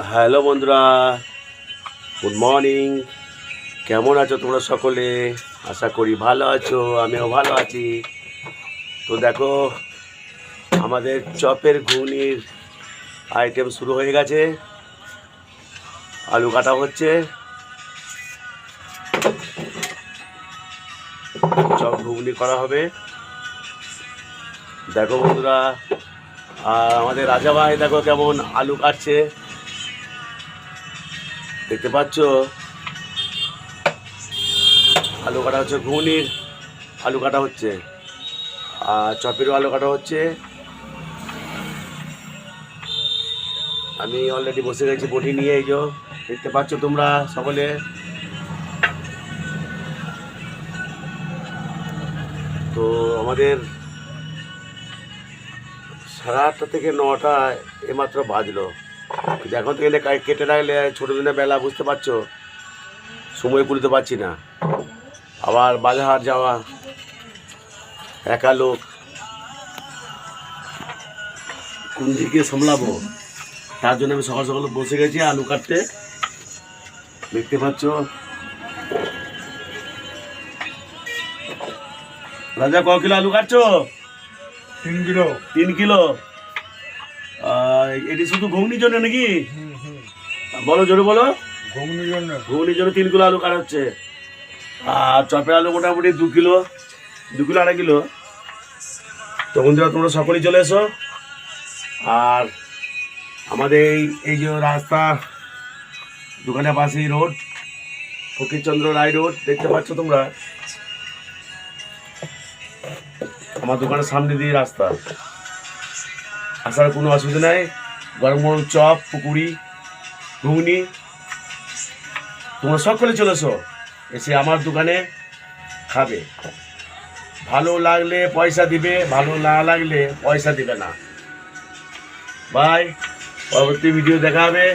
Hello বন্ধুরা, good morning. কেমন আছো তোমরা সকলে? আশা করি ভালো আছো, আমিও ভালো আছি। তো দেখো, আমাদের চপের ঘুগনির আইটেম শুরু হয়ে গেছে। আলু কাটা হচ্ছে, চপ ঘুগনি করা হবে। দেখো বন্ধুরা, আর আমাদের রাজা ভাই দেখো কেমন আলু কাটছে, দেখতে পাচ্ছ? আলু কাটা হচ্ছে, ঘুগনির আলু কাটা হচ্ছে, আর চপেরও আলু কাটা হচ্ছে। আমি অলরেডি বসে গেছি বটি নিয়ে, এই যে দেখতে পাচ্ছ তোমরা সকলে। তো আমাদের 8:30 থেকে 9টা এমাত্র বাজলো। এখন থেকে কেটে রাখলে ছোটো দিনের বেলা, বুঝতে পারছো, সময় কুলতে পারছি না। আবার বাজারহাট যাওয়া, একা লোক, কোন দিকে সামলাবো, তার জন্য আমি সকাল সকাল বসে গেছি আলু কাটতে। দেখতে পাচ্ছ রাজা, ক কিলো আলু কাটছো? 3 কিলো। 3 কিলো। এটি শুধু ঘুগনির জন্য নাকি? বলো, জোরে বলো। ঘুগনির জন্য। ঘুগনির জন্য 3 কিলো আলু কাটা হচ্ছে। আর চপের আলু মোটামুটি 2 কিলো, 2 কিলো 2.5 কিলো। তো বন্ধুরা, তোমরা সকলেই চলে এসো। আর আমাদের এই যে রাস্তা, দোকানের পাশেই রোড, ফকিরচন্দ্র রায় রোড, দেখতে পাচ্ছ তোমরা। আমার দোকানের সামনে দিয়ে রাস্তা, আসার কোনো অসুবিধা নাই। গরম গরম চপ, পুকুরি, ঘুগনি, তোমরা সকলে চলে এসো, এসে আমার দোকানে খাবে। ভালো লাগলে পয়সা দিবে, ভালো না লাগলে পয়সা দিবে না। বাই, পরবর্তী ভিডিও দেখা হবে।